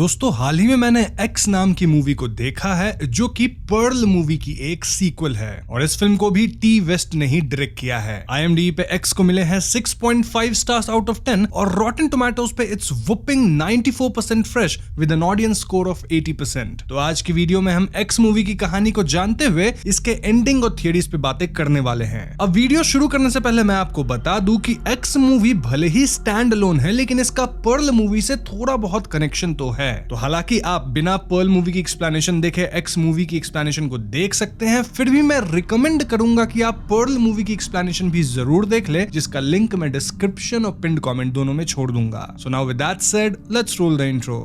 दोस्तों हाल ही में मैंने एक्स नाम की मूवी को देखा है जो कि पर्ल मूवी की एक सीक्वल है और इस फिल्म को भी टी वेस्ट ने ही डायरेक्ट किया है। IMDb पे एक्स को मिले हैं 6.5 स्टार्स आउट ऑफ 10 और रॉटन टोमेटोज पे it's whopping 94% fresh with an audience score of 80%। तो आज की वीडियो में हम एक्स मूवी की कहानी को जानते हुए इसके एंडिंग और थियरीज पे बातें करने वाले हैं। अब वीडियो शुरू करने से पहले मैं आपको बता दूं कि एक्स मूवी भले ही स्टैंड अलोन है लेकिन इसका पर्ल मूवी से थोड़ा बहुत कनेक्शन तो है। तो हालांकि आप बिना पर्ल मूवी की एक्सप्लेनेशन देखे एक्स मूवी की एक्सप्लेनेशन को देख सकते हैं, फिर भी मैं रिकमेंड करूंगा कि आप पर्ल मूवी की एक्सप्लेनेशन भी जरूर देख ले, जिसका लिंक मैं डिस्क्रिप्शन और पिन्ड कमेंट दोनों में छोड़ दूंगा। So now with that said, let's roll the intro.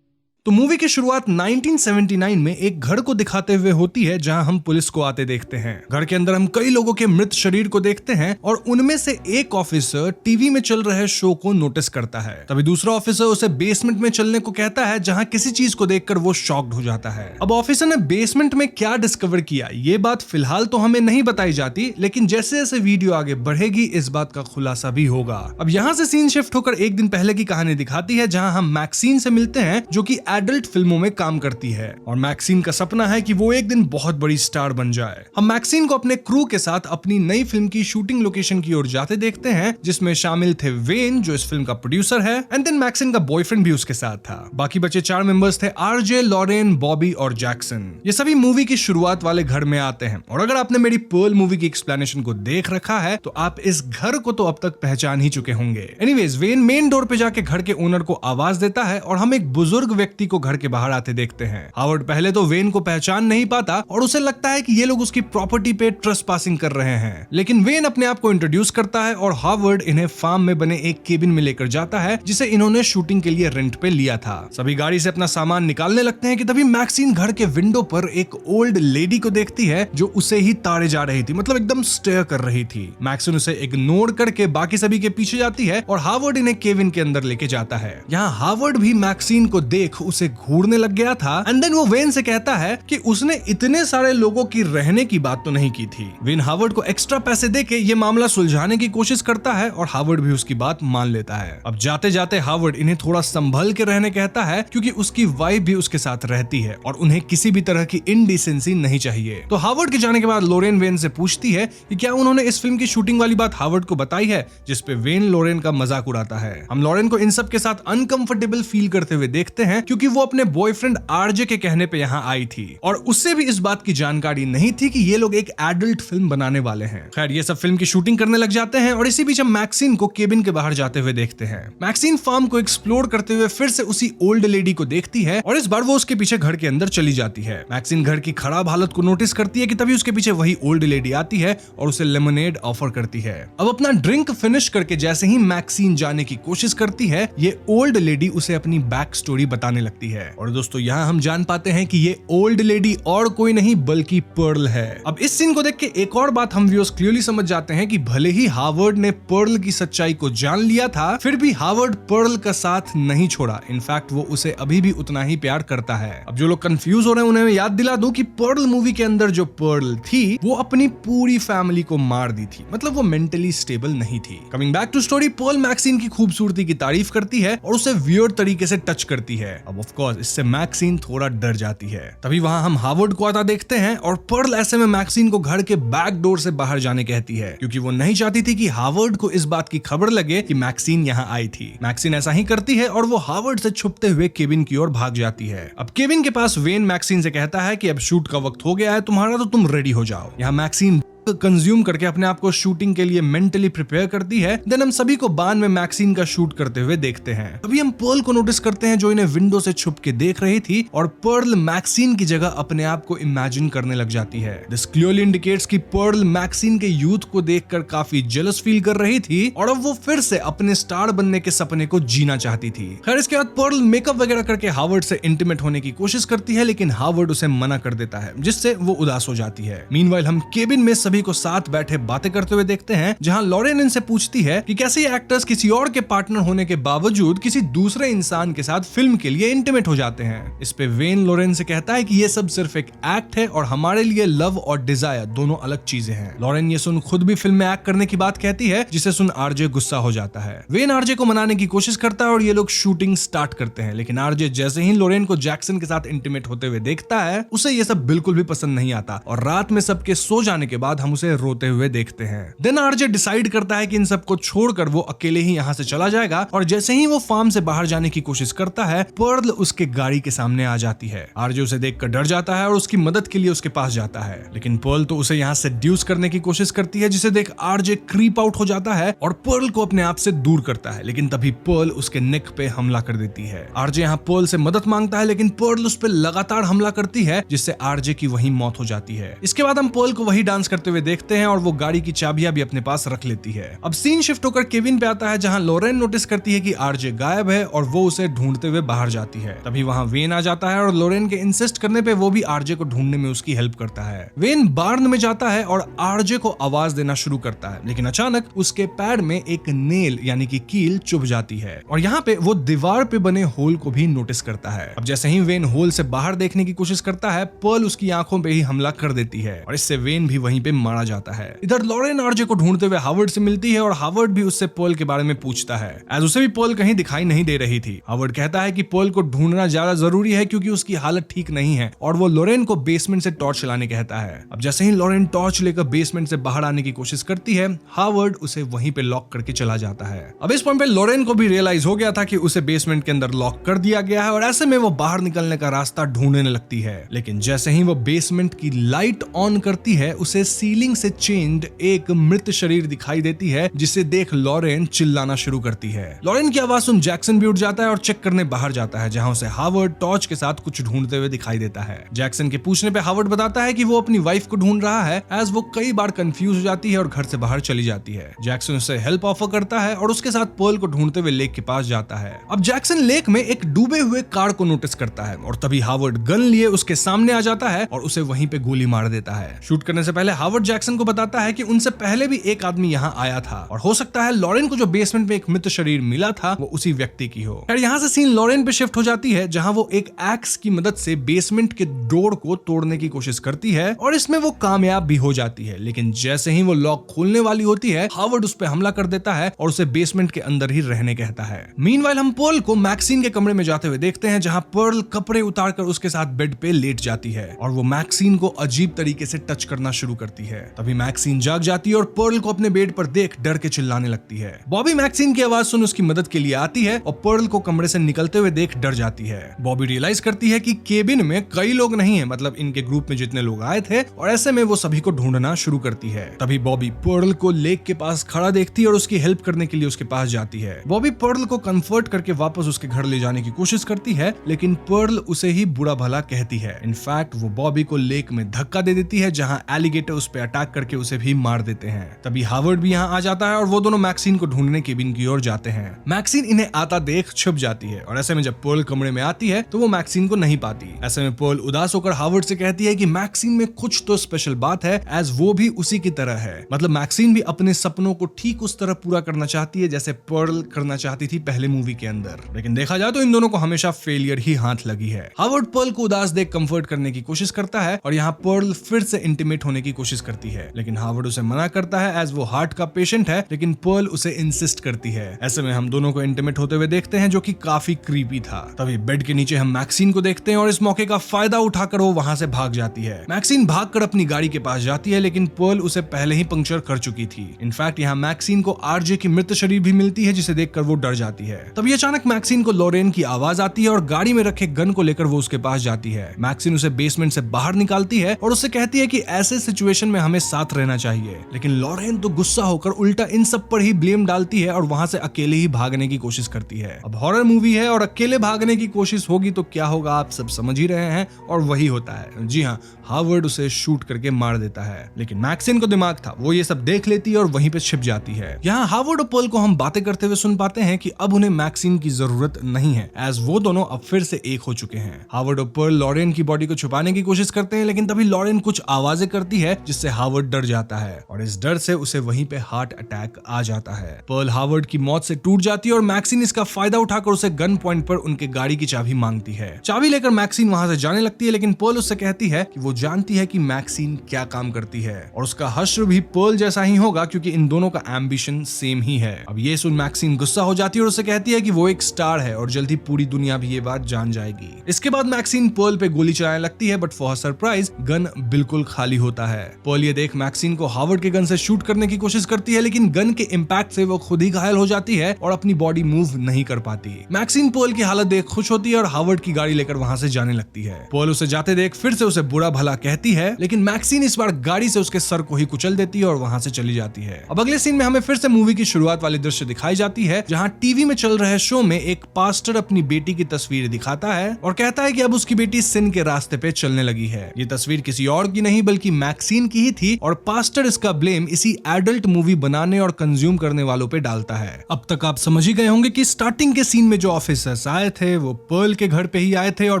तो मूवी की शुरुआत 1979 में एक घर को दिखाते हुए होती है जहां हम पुलिस को आते देखते हैं। घर के अंदर हम कई लोगों के मृत शरीर को देखते हैं और उनमें से एक ऑफिसर टीवी में चल रहे शो को नोटिस करता है। तभी दूसरा ऑफिसर उसे बेसमेंट में चलने को कहता है जहां किसी चीज को देखकर वो शॉक्ड हो जाता है। अब ऑफिसर ने बेसमेंट में क्या डिस्कवर किया ये बात फिलहाल तो हमें नहीं बताई जाती, लेकिन जैसे जैसे वीडियो आगे बढ़ेगी इस बात का खुलासा भी होगा। अब यहाँ से सीन शिफ्ट होकर एक दिन पहले की कहानी दिखाती है जहाँ हम मैक्सीन से मिलते हैं जो की एडल्ट फिल्मों में काम करती है और मैक्सीन का सपना है कि वो एक दिन बहुत बड़ी स्टार बन जाए। हम मैक्सीन को अपने क्रू के साथ अपनी नई फिल्म की शूटिंग लोकेशन की ओर जाते देखते हैं जिसमें शामिल थे वेन जो इस फिल्म का प्रोड्यूसर है एंड देन मैक्सीन का बॉयफ्रेंड भी उसके साथ था। बाकी बचे 4 मेंबर्स थे RJ, लॉरेन, बॉबी और जैक्सन। ये सभी मूवी की शुरुआत वाले घर में आते हैं और अगर आपने मेरी पर्ल मूवी की एक्सप्लेनेशन को देख रखा है तो आप इस घर को तो अब तक पहचान ही चुके होंगे। एनीवेज वेन मेन डोर पे जाके घर के ओनर को आवाज देता है और हम एक बुजुर्ग व्यक्ति को घर के बाहर आते देखते हैं। हावर्ड पहले तो वेन को पहचान नहीं पाता और उसे लगता है कि ये लोग उसकी प्रॉपर्टी पे ट्रेसपासिंग कर रहे हैं, लेकिन वेन अपने आप को इंट्रोड्यूस करता है और हावर्ड इन्हें फार्म में बने एक केबिन में लेकर जाता है जिसे इन्होंने शूटिंग के लिए रेंट पे लिया था। सभी गाड़ी से अपना सामान निकालने लगते हैं कि तभी मैक्सीन घर के विंडो पर एक ओल्ड लेडी को देखती है जो उसे ही ताड़े जा रही थी, मतलब एकदम स्टेयर कर रही थी। मैक्सीन उसे इग्नोर करके बाकी सभी के पीछे जाती है और हावर्ड इन्हें केबिन के अंदर लेके जाता है। यहाँ हावर्ड भी मैक्सीन को देख उसे घूरने लग गया था एंड देन वो वेन से कहता है कि उसने इतने सारे लोगों की रहने की बात तो नहीं की थी। वेन हावर्ड को एक्स्ट्रा पैसे देके ये मामला सुलझाने की कोशिश करता है और हावर्ड भी उसकी बात मान लेता है। अब जाते जाते हावर्ड इन्हें थोड़ा संभल के रहने कहता है क्योंकि उसकी वाइफ भी उसके साथ रहती है और उन्हें किसी भी तरह की इनडिसेंसी नहीं चाहिए। तो हावर्ड के जाने के बाद लोरेन वेन से पूछती है कि क्या उन्होंने इस फिल्म की शूटिंग वाली बात हावर्ड को बताई है, जिसपे वेन लोरेन का मजाक उड़ाता है। हम लोरेन को इन सब के साथ अनकंफर्टेबल फील करते हुए देखते हैं क्योंकि वो अपने बॉयफ्रेंड RJ के कहने पे यहाँ आई थी और उससे भी इस बात की जानकारी नहीं थी कि ये लोग एक एडल्ट फिल्म बनाने वाले हैं। खैर ये सब फिल्म की शूटिंग करने लग जाते हैं और इसी बीच हम मैक्सीन को केबिन के बाहर जाते हुए देखते हैं। मैक्सीन फार्म को एक्सप्लोर करते हुए फिर से उसी ओल्ड लेडी को देखती है और इस बार वो उसके पीछे घर के अंदर चली जाती है। मैक्सीन घर की खराब हालत को नोटिस करती है कि तभी उसके पीछे वही ओल्ड लेडी आती है और उसे लेमनेड ऑफर करती है। अब अपना ड्रिंक फिनिश करके जैसे ही मैक्सीन जाने की कोशिश करती है ये ओल्ड लेडी उसे अपनी बैक स्टोरी बताने लगती है और दोस्तों यहाँ हम जान पाते हैं कि ये ओल्ड लेडी और कोई नहीं बल्कि पर्ल है। अब इस सीन को देख के एक और बात हम व्यूअर्स क्लियरली समझ जाते हैं कि भले ही हावर्ड ने पर्ल की सच्चाई को जान लिया था फिर भी हावर्ड पर्ल का साथ नहीं छोड़ा। इनफैक्ट वो उसे अभी भी उतना ही प्यार करता है। अब जो लोग कंफ्यूज हो रहे हैं उन्हें याद दिला दूं कि पर्ल मूवी के अंदर जो पर्ल थी वो अपनी पूरी फैमिली को मार दी थी, मतलब वो मेंटली स्टेबल नहीं थी। Coming back to story, Pearl Maxine की खूबसूरती की तारीफ करती है और उसे वियर्ड तरीके से टच करती है। अब ऑफ कोर्स इससे मैक्सीन थोड़ा डर जाती है। तभी वहां हम हावर्ड को आता देखते हैं और पर्ल ऐसे में मैक्सीन को घर के बैक डोर से बाहर जाने कहती है क्योंकि वो नहीं चाहती थी कि हावर्ड को इस बात की खबर लगे कि मैक्सीन यहाँ आई थी। मैक्सीन ऐसा ही करती है और वो हावर्ड से छुपते हुए केबिन की ओर भाग जाती है। अब केबिन के पास वेन मैक्सीन से कहता है कि अब शूट का वक्त हो गया है तुम्हारा, तो तुम रेडी हो जाओ। यहाँ मैक्सीन कंज्यूम करके अपने आप को शूटिंग के लिए मेंटली प्रिपेयर करती है। देन हम सभी को बान में मैक्सीन का शूट करते हुए देखते हैं। अभी हम पर्ल को नोटिस करते हैं जो इन्हें विंडो से छुप के देख रही थी और पर्ल मैक्सीन की जगह अपने आप को इमेजिन करने लग जाती है। दिस क्लियरली इंडिकेट्स कि पर्ल मैक्सीन के यूथ को देखकर काफी जेलस फील कर रही थी और अब वो फिर से अपने स्टार बनने के सपने को जीना चाहती थी। खैर इसके बाद पर्ल मेकअप वगैरह करके हावर्ड से इंटीमेट होने की कोशिश करती है लेकिन हावर्ड उसे मना कर देता है जिससे वो उदास हो जाती है। मीनवाइल हम केबिन में सभी को साथ बैठे बातें करते हुए देखते हैं, जहां लॉरेन इनसे पूछती है कि कैसे ये एक्टर्स किसी और के पार्टनर होने के बावजूद किसी दूसरे इंसान के साथ फिल्म के लिए इंटीमेट हो जाते हैं। इस पे वेन लॉरेन से कहता है कि ये सब सिर्फ एक एक्ट है और हमारे लिए लव और डिजायर दोनों अलग चीजें हैं। लॉरेन ये सुन खुद भी फिल्म में एक्ट करने की बात कहती है, जिसे सुन आरजे गुस्सा हो जाता है। वेन आरजे को मनाने की कोशिश करता है और ये लोग शूटिंग स्टार्ट करते हैं, लेकिन आरजे जैसे ही लॉरेन को जैक्सन के साथ इंटीमेट होते हुए देखता है, उसे ये सब बिल्कुल भी पसंद नहीं आता और रात में सबके सो जाने के बाद हम उसे रोते हुए देखते हैं। देन आरजे डिसाइड करता है कि इन सबको छोड़कर वो अकेले ही यहाँ से चला जाएगा और जैसे ही वो फार्म से बाहर जाने की कोशिश करता है, पर्ल उसके गाड़ी के सामने आ जाती है। आरजे उसे देखकर डर जाता है और उसकी मदद के लिए उसके पास जाता है, लेकिन पर्ल तो उसे यहाँ से सेड्यूस करने की कोशिश करती है, जिसे देख आरजे क्रीप आउट हो जाता है और पर्ल को अपने आप से दूर करता है, लेकिन तभी पर्ल उसके नेक पे हमला कर देती है। आरजे यहाँ पर्ल से मदद मांगता है, लेकिन पर्ल उस पर लगातार हमला करती है, जिससे आरजे की वहीं मौत हो जाती है। इसके बाद हम पर्ल को वही डांस करते हुए देखते हैं और वो गाड़ी की चाबियां भी अपने पास रख लेती है। अब सीन शिफ्ट होकर केविन पे आता है, जहां लॉरेन नोटिस करती है कि आरजे गायब है और वो उसे ढूंढते हुए बाहर जाती है। तभी वहां वेन आ जाता है और लॉरेन के इंसिस्ट करने पे वो भी आरजे को ढूंढने में उसकी हेल्प करता है। वेन बार्न में जाता है और आरजे को आवाज देना शुरू करता है, लेकिन अचानक उसके पैर में एक नेल यानी कि कील चुभ जाती है और यहाँ पे वो दीवार पे बने होल को भी नोटिस करता है। अब जैसे ही वेन होल से बाहर देखने की कोशिश करता है, पर्ल उसकी आंखों पे ही हमला कर देती है और इससे वेन भी वहीं पे मारा जाता है। इधर लॉरेन आरजे को ढूंढते हुए हावर्ड से मिलती है और हावर्ड भी उससे पर्ल के बारे में पूछता है, एज उसे भी पर्ल कहीं दिखाई नहीं दे रही थी। हावर्ड कहता है कि पर्ल को ढूंढना ज्यादा जरूरी है क्योंकि उसकी हालत ठीक नहीं है और वो लॉरेन को बेसमेंट से टॉर्च चलाने कहता है। अब जैसे ही लॉरेन टॉर्च लेकर बेसमेंट से बाहर आने की कोशिश करती है, हावर्ड उसे वहीं पे लॉक करके चला जाता है। अब इस पॉइंट पे लॉरेन को भी रियलाइज हो गया था कि उसे बेसमेंट के अंदर लॉक कर दिया गया है और ऐसे में वो बाहर निकलने का रास्ता ढूंढने लगती है, लेकिन जैसे ही वो बेसमेंट की लाइट ऑन करती है, उसे सीलिंग से चेन्ड एक मृत शरीर दिखाई देती है, जिसे देख लॉरेन चिल्लाना शुरू करती है। लॉरेन की आवाज सुन जैक्सन भी उठ जाता है और चेक करने बाहर जाता है, जहां उसे हावर्ड टॉर्च के साथ कुछ ढूंढते हुए दिखाई देता है। जैक्सन के पूछने पे हावर्ड बताता है कि वो अपनी वाइफ को ढूंढ रहा है, एज वो कई बार कंफ्यूज हो जाती है और घर से बाहर चली जाती है। जैक्सन उसे हेल्प ऑफर करता है और उसके साथ पर्ल को ढूंढते हुए लेक के पास जाता है। अब जैक्सन लेक में एक डूबे हुए कार को नोटिस करता है और तभी हावर्ड गन लिए उसके सामने आ जाता है और उसे वहीं पे गोली मार देता है। शूट करने से पहले हावर्ड जैक्सन को बताता है कि उनसे पहले भी एक आदमी यहाँ आया था और हो सकता है लॉरेन को जो बेसमेंट में एक मृत शरीर मिला था वो उसी व्यक्ति की हो। यहाँ से सीन लॉरेन पे शिफ्ट हो जाती है, जहाँ वो एक एक्स की मदद से बेसमेंट के डोर को तोड़ने की कोशिश करती है और इसमें वो कामयाब भी हो जाती है, लेकिन जैसे ही वो लॉक खोलने वाली होती है, हावर्ड उस पर हमला कर देता है और उसे बेसमेंट के अंदर ही रहने कहता है। मीनवाइल हम पर्ल को मैक्सिन के कमरे में जाते हुए देखते हैं, जहां पर्ल कपड़े उतारकर उसके साथ बेड पे लेट जाती है और वो मैक्सिन को अजीब तरीके से टच करना शुरू करती है। तभी मैक्सिन जाग जाती है और पर्ल को अपने बेड पर देख डर के चिल्लाने लगती है। बॉबी मैक्सिन की आवाज सुन उसकी मदद के लिए आती है और पर्ल को कमरे से निकलते हुए देख डर जाती है। बॉबी रियलाइज करती है कि केबिन में कई लोग नहीं है, मतलब इनके ग्रुप में जितने लोग आए थे, और ऐसे में वो सभी को ढूंढना शुरू करती है। तभी बॉबी पर्ल को लेक के पास खड़ा देखती है और उसकी हेल्प करने के लिए उसके पास जाती है। बॉबी पर्ल को कंफर्ट करके वापस उसके घर ले जाने की कोशिश करती है, लेकिन पर्ल उसे ही बुरा भला कहती है। इनफैक्ट वो बॉबी को लेक में धक्का दे देती है, जहां एलिगेटर उस पर अटैक करके उसे भी मार देते हैं। तभी हावर्ड भी यहाँ आ जाता है और वो दोनों मैक्सिन को ढूंढने केबिन की ओर जाते हैं। मैक्सिन इन्हें आता देख छुप जाती है और ऐसे में जब पर्ल कमरे में आती है तो वो मैक्सिन को नहीं पाती। ऐसे में पर्ल उदास होकर हावर्ड से कहती है कि मैक्सिन में कुछ तो स्पेशल बात है, एज वो भी उसी की तरह है। मतलब मैक्सिन भी अपने सपनों को ठीक उस तरह पूरा करना चाहती है जैसे पर्ल करना चाहती थी पहले मूवी के अंदर, लेकिन देखा जाए तो इन दोनों को हमेशा फेलियर ही हाथ लगी है। हावर्ड पर्ल को उदास देख कंफर्ट करने की कोशिश करता है और यहाँ पर्ल फिर से इंटीमेट होने की कोशिश करती है, लेकिन हावर्ड उसे मना करता है एज वो हार्ट का पेशेंट है, लेकिन पर्ल उसे इंसिस्ट करती है। ऐसे में हम दोनों को इंटीमेट होते हुए देखते हैं, जो कि काफी क्रीपी था। तभी बेड के नीचे हम मैक्सिन को देखते हैं और इस मौके का फायदा उठाकर वो वहां से भाग जाती है। मैक्सिन भागकर अपनी गाड़ी के पास जाती है, लेकिन पर्ल उसे पहले ही पंक्चर कर चुकी थी। इनफैक्ट यहाँ मैक्सिन को आरजे की मृत शरीर भी मिलती है, जिसे देखकर वो डर जाती है। तभी अचानक मैक्सिन को लॉरेन की आवाज आती है और गाड़ी में रखे गन को लेकर वो उसके पास जाती है। मैक्सिन उसे बेसमेंट से बाहर निकालती है और उससे कहती है कि ऐसे सिचुएशन में हमें साथ रहना चाहिए, लेकिन लॉरेन तो गुस्सा होकर उल्टा इन सब पर ही ब्लेम डालती है और वहां से अकेले ही भागने की कोशिश करती है। अब हॉरर मूवी है और अकेले भागने की कोशिश होगी तो क्या होगा आप सब समझ ही रहे हैं, और वही होता है। जी हाँ, हावर्ड उसे शूट करके मार देता है, लेकिन मैक्सिन को दिमाग था, वो ये सब देख लेती है और वहीं पे छिप जाती है। यहाँ हावर्ड और पर्ल को हम बातें करते हुए सुन पाते हैं कि अब उन्हें मैक्सिन की जरूरत नहीं है, एज वो दोनों अब फिर से एक हो चुके हैं। हावर्ड और पर्ल लॉरेन की बॉडी को छुपाने की कोशिश करते हैं, लेकिन तभी लॉरेन कुछ आवाजें करती है जिससे जिससे हार्वर्ड डर जाता है और इस डर से उसे वहीं पे हार्ट अटैक आ जाता है। पर्ल हार्वर्ड की मौत से टूट जाती है और मैक्सिन इसका फायदा उठाकर उसे गन पॉइंट पर उनके गाड़ी की चाबी मांगती है। चाबी लेकर मैक्सिन वहां से जाने लगती है, लेकिन पर्ल उससे कहती है कि वो जानती है कि मैक्सिन क्या काम करती है और उसका हश्र भी पर्ल जैसा ही होगा क्योंकि इन दोनों का एम्बिशन सेम ही है। अब ये सुन मैक्सिन गुस्सा हो जाती है और उससे कहती है कि वो एक स्टार है और जल्दी पूरी दुनिया भी ये बात जान जाएगी। इसके बाद मैक्सिन पर्ल पे गोली चलाने लगती है, but for her surprise gun बिल्कुल खाली होता है। पर्ल ये देख मैक्सिन को हार्वर्ड के गन से शूट करने की कोशिश करती है, लेकिन गन के इम्पैक्ट से वो खुद ही घायल हो जाती है और अपनी बॉडी मूव नहीं कर पाती। मैक्सिन पर्ल की हालत देख खुश होती है और हार्वर्ड की गाड़ी लेकर वहां से जाने लगती है। पर्ल उसे जाते देख फिर से उसे बुरा भला कहती है, लेकिन मैक्सिन इस बार गाड़ी से उसके सर को ही कुचल देती है और वहां से चली जाती है। अब अगले सीन में हमें फिर से मूवी की शुरुआत वाली दृश्य दिखाई जाती है, जहां टीवी में चल रहे शो में एक पास्टर अपनी बेटी की तस्वीर दिखाता है और कहता है कि अब उसकी बेटी सिन के रास्ते पे चलने लगी है। ये तस्वीर किसी और की नहीं बल्कि मैक्सिन की ही थी और पास्टर इसका ब्लेम इसी एडल्ट मूवी बनाने और कंज्यूम करने वालों पे डालता है। अब तक आप समझ ही गए होंगे कि स्टार्टिंग के सीन में जो ऑफिसर्स आए थे वो पर्ल के घर पे ही आए थे और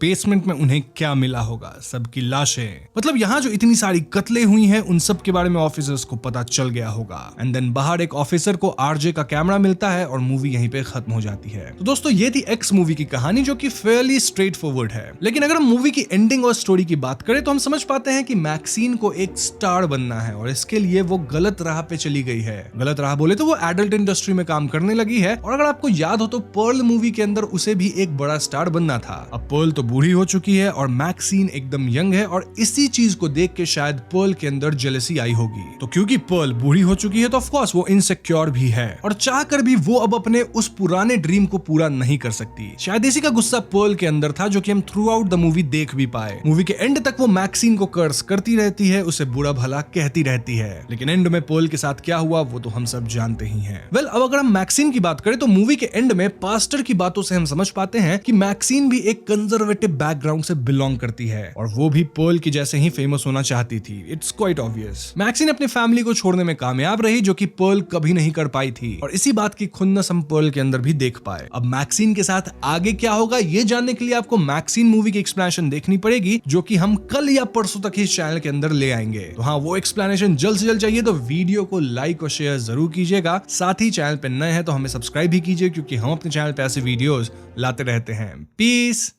बेसमेंट में उन्हें क्या मिला होगा, सबकी लाशें। मतलब यहाँ जो इतनी सारी कत्लें हुई हैं उन सब के बारे में ऑफिसर्स को पता चल गया होगा। एंड देन बाहर एक ऑफिसर को आरजे का कैमरा मिलता है और मूवी यहीं पे खत्म हो जाती है। तो दोस्तों ये थी एक्स मूवी की कहानी, जो कि फेयरली स्ट्रेट फॉरवर्ड है। लेकिन अगर हम मूवी की एंडिंग और स्टोरी की बात करें तो हम समझ पाते हैं कि मैक्सिन को एक स्टार बनना है और इसके लिए वो गलत राह पे चली गई है। गलत राह बोले तो वो एडल्ट इंडस्ट्री में काम करने लगी है। और अगर आपको याद हो तो पर्ल मूवी के अंदर उसे भी एक बड़ा स्टार बनना था। अब पर्ल तो बूढ़ी हो चुकी है और मैक्सिन एकदम यंग है और इसी चीज को देख के शायद पर्ल के अंदर जेलसी आई होगी। तो क्योंकि पर्ल बूढ़ी हो चुकी है तो ऑफ कोर्स वो इनसिक्योर भी है और चाहकर भी वो अब अपने उस पुराने ड्रीम को पूरा नहीं कर सकती। शायद इसी का गुस्सा पर्ल के अंदर था, जो कि हम थ्रू आउट द मूवी देख भी पाए। मूवी के एंड तक वो मैक्सिन को कर्स करती रहती है, उसे बुरा भला कहती रहती है, लेकिन एंड में पर्ल के साथ क्या हुआ वो तो हम सब जानते ही हैं। वेल, अब अगर हम मैक्सिन की बात करें तो मूवी के एंड में पास्टर की बातों से हम समझ पाते हैं कि मैक्सिन भी एक कंजर्वेटिव बैकग्राउंड से बिलोंग करती है और वो भी पर्ल की जैसे ही फेमस होना चाहती थी। It's quite obvious. मैक्सिन अपनी फैमिली को छोड़ने में कामयाब रही, जो कि पर्ल कभी नहीं कर पाई थी और इसी बात की खुन्नस हम पर्ल के अंदर भी देख पाए। अब मैक्सिन के साथ आगे क्या होगा ये जानने के लिए आपको मैक्सिन मूवी की एक्सप्लेनेशन देखनी पड़ेगी, जो कि हम कल या परसों तक इस चैनल के अंदर ले आएंगे। तो हाँ, वो एक्सप्लेनेशन जल्द से जल्द चाहिए तो वीडियो को लाइक और शेयर जरूर कीजिएगा। साथ ही चैनल पे नए हैं तो हमें सब्सक्राइब भी कीजिए, क्योंकि हम अपने चैनल पे ऐसे वीडियोस लाते रहते हैं। पीस।